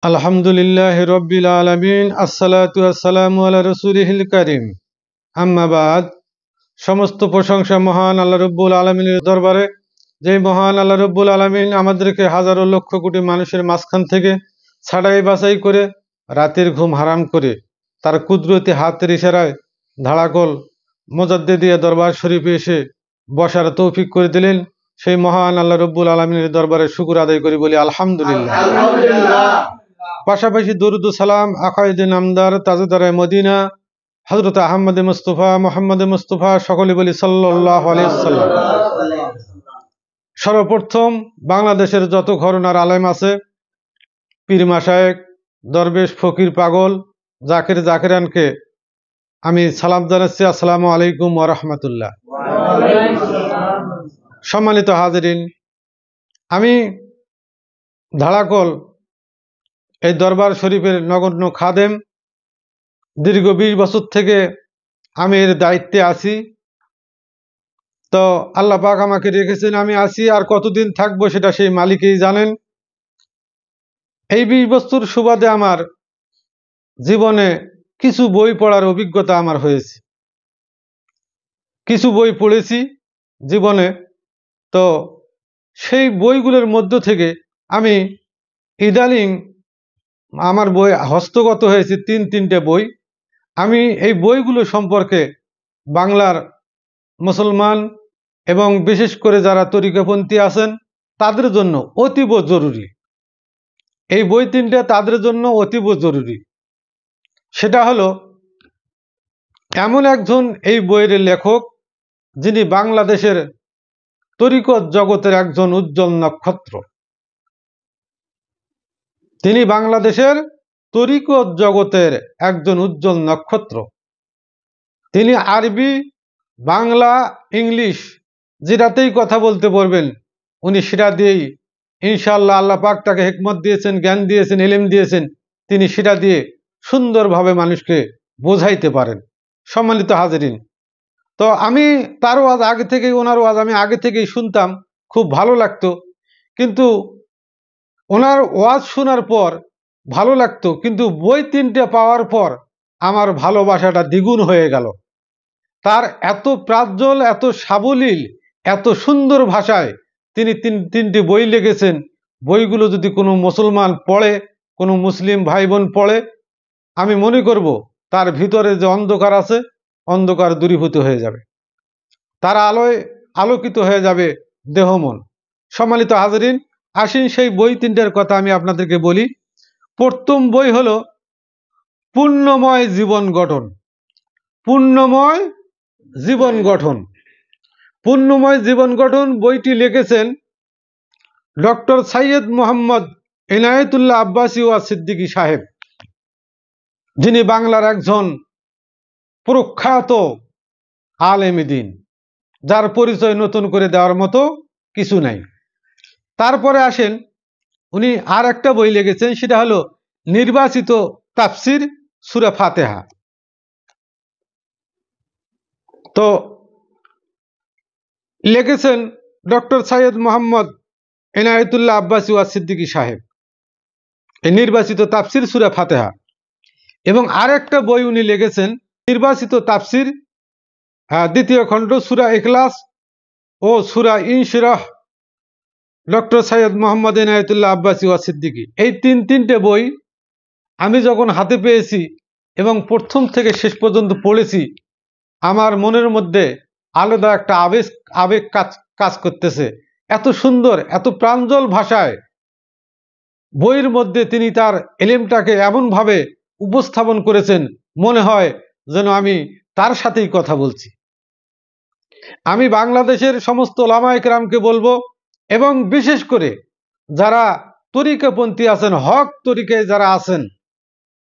আলহামদুলিল্লাহ রব্বিল আলামিন আসসালাতু ওয়াসসালামু আলা রাসূলিল কারীম আম্মা বাদ। সমস্ত প্রশংসা মহান আল্লাহ রব্বুল আলামিনের দরবারে, যে মহান আল্লাহ রব্বুল আলামিন আমাদেরকে হাজারো লক্ষ কোটি মানুষের মাঝখান থেকে ছাড়াই বাছাই করে রাতের ঘুম হারাম করে তার কুদরতি হাতের ইশারায় ধাড়াকল মুজাদ্দিদিয়া দরবার শরীফে এসে বসার তৌফিক করে দিলেন। সেই মহান আল্লাহ রব্বুল আলামিনের দরবারে শুকর আদায় করি, বলি আলহামদুলিল্লাহ। পাশাপাশি দরুদ ও সালাম আকাইদে নামদার তাজদারে মদিনা হযরত আহমদ মুস্তাফা মোহাম্মদ মুস্তাফা সকলে বলি সাল্লাল্লাহু আলাইহি ওয়াসাল্লাম। সর্বপ্রথম বাংলাদেশের যত ঘরানার আলেম আছে, পীর মাশায়েখ, দরবেশ, ফকির, পাগল, জাকির, জাকিরানকে আমি সালাম জানাচ্ছি, আসসালামু আলাইকুম ওয়া রাহমাতুল্লাহ। সম্মানিত হাজিরিন, আমি ধাড়াকল এই দরবার শরীফের নগণ্য খাদেম। দীর্ঘ 20 বছর থেকে আমি এর দায়িত্বে আছি। তো আল্লাহ পাক আমাকে রেখেছেন, আমি আছি, আর কতদিন থাকবো সেটা সেই মালিকই জানেন। এই 20 বছর সুবাদে আমার জীবনে কিছু বই পড়ার অভিজ্ঞতা আমার হয়েছে, কিছু বই পড়েছি জীবনে। তো সেই বইগুলোর মধ্য থেকে আমি ইদানিং আমার বই হস্তগত হয়েছে 3-3টে বই। আমি এই বইগুলো সম্পর্কে বাংলার মুসলমান এবং বিশেষ করে যারা তরিকাপন্থী আছেন তাদের জন্য অতীব জরুরি। এই বই 3টে তাদের জন্য অতীব জরুরি। সেটা হলো, এমন একজন এই বইয়ের লেখক যিনি বাংলাদেশের তরিকত জগতের একজন উজ্জ্বল নক্ষত্র। তিনি বাংলাদেশের তরিকত জগতের একজন উজ্জ্বল নক্ষত্র। তিনি আরবি, বাংলা, ইংলিশ যেটাতেই কথা বলতে পারবেন, উনি সেটা দিয়েই ইনশাআল্লাহ, আল্লাহ পাক তাকে হিকমত দিয়েছেন, জ্ঞান দিয়েছেন, ইলম দিয়েছেন, তিনি সেটা দিয়ে সুন্দরভাবে মানুষকে বোঝাইতে পারেন। সম্মানিত হাজিরিন, তো আমি তার ওয়াজ আগে থেকেই, ওনার ওয়াজ আমি আগে থেকেই শুনতাম, খুব ভালো লাগতো। কিন্তু ওনার ওয়াজ শোনার পর ভালো লাগতো, কিন্তু বই 3টে পাওয়ার পর আমার ভালোবাসাটা দ্বিগুণ হয়ে গেল। তার এত প্রাজ্জ্বল, এত সাবলীল, এত সুন্দর ভাষায় তিনি 3টি বই লিখেছেন। বইগুলো যদি কোনো মুসলমান পড়ে, কোনো মুসলিম ভাই বোন পড়ে, আমি মনে করব তার ভিতরে যে অন্ধকার আছে, অন্ধকার দূরীভূত হয়ে যাবে, তার আলোয় আলোকিত হয়ে যাবে দেহ মন। সম্মানিত হাজিরিন, আসেন সেই বই 3টের কথা আমি আপনাদেরকে বলি। প্রথম বই হলো পূর্ণময় জীবন গঠন। পূর্ণময় জীবন গঠন, পূর্ণময় জীবন গঠন বইটি লিখেছেন ডক্টর সৈয়দ মোহাম্মদ ইনায়েতুল্লাহ আব্বাসী ওয়া সিদ্দিকী সাহেব, যিনি বাংলার একজন প্রখ্যাত আলেমে দ্বীন, যার পরিচয় নতুন করে দেওয়ার মতো কিছু নাই। তারপরে আসেন, উনি আর একটা বই লিখেছেন, সেটা হলো নির্বাচিত তাফসির সূরা ফাতিহা। তো লিখেছেন ডক্টর সৈয়দ মোহাম্মদ ইনায়েতুল্লাহ আব্বাসী ওয়া সিদ্দিকী সাহেব, এই নির্বাচিত তাফসির সূরা ফাতিহা। এবং আরেকটা বই উনি লিখেছেন নির্বাচিত তাফসির, দ্বিতীয় খণ্ড, সূরা ইখলাস ও সূরা ইনশিরাহ, ডক্টর সৈয়দ মোহাম্মদ ইনায়েতুল্লাহ আব্বাসী ওয়া সিদ্দিকী। এই 3টে বই আমি যখন হাতে পেয়েছি এবং প্রথম থেকে শেষ পর্যন্ত পড়েছি, আমার মনের মধ্যে আলাদা একটা আবেগ কাজ করতেছে। এত সুন্দর, এত প্রাঞ্জল ভাষায় বইয়ের মধ্যে তিনি তার ইলমটাকে এমনভাবে উপস্থাপন করেছেন, মনে হয় যেন আমি তার সাথেই কথা বলছি। আমি বাংলাদেশের সমস্ত ওলামায়ে কেরামকে বলবো, এবং বিশেষ করে যারা তরিকাপন্থী আছেন, হক তরিকায় যারা আছেন,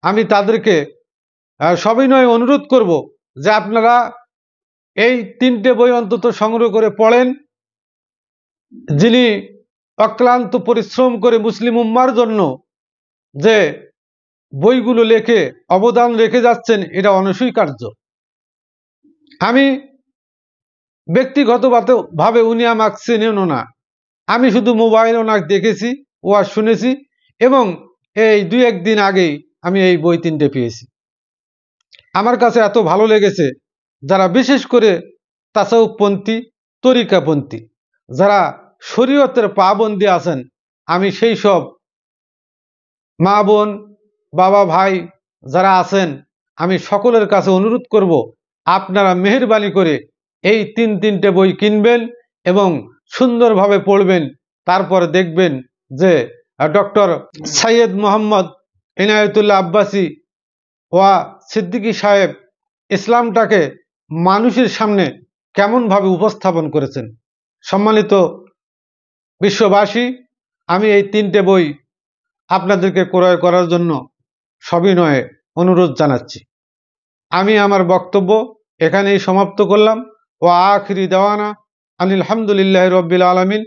আমি তাদেরকে সবিনয় অনুরোধ করব যে আপনারা এই 3টে বই অন্তত সংগ্রহ করে পড়েন। যিনি অক্লান্ত পরিশ্রম করে মুসলিম উম্মার জন্য যে বইগুলো লেখে অবদান রেখে যাচ্ছেন, এটা অনস্বীকার্য। আমি ব্যক্তিগতভাবে উনি আমাকে চেনেনও না, আমি শুধু মোবাইল ওনাকে দেখেছি, ওয়াজ শুনেছি, এবং এই 2-1 দিন আগেই আমি এই বই 3টে পেয়েছি। আমার কাছে এত ভালো লেগেছে, যারা বিশেষ করে তাসাউফপন্থী, তরিকাপন্থী, যারা শরীয়তের পাবন্দি আছেন, আমি সেই সব মা বোন, বাবা ভাই যারা আছেন, আমি সকলের কাছে অনুরোধ করব, আপনারা মেহেরবানি করে এই 3টে বই কিনবেন এবং সুন্দরভাবে পড়বেন। তারপরে দেখবেন যে ডক্টর সৈয়দ মোহাম্মদ ইনায়েতুল্লাহ আব্বাসী ওয়া সিদ্দিকী সাহেব ইসলামটাকে মানুষের সামনে কেমনভাবে উপস্থাপন করেছেন। সম্মানিত বিশ্ববাসী, আমি এই 3টে বই আপনাদেরকে ক্রয় করার জন্য সবিনয়ে অনুরোধ জানাচ্ছি। আমি আমার বক্তব্য এখানেই সমাপ্ত করলাম। ও আখিরি দাওয়ানা আলহামদুলিল্লাহি রাব্বিল আলামিন।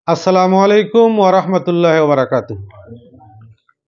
আসসালামু আলাইকুম ওয়া রাহমাতুল্লাহি ওয়া বারাকাতুহু।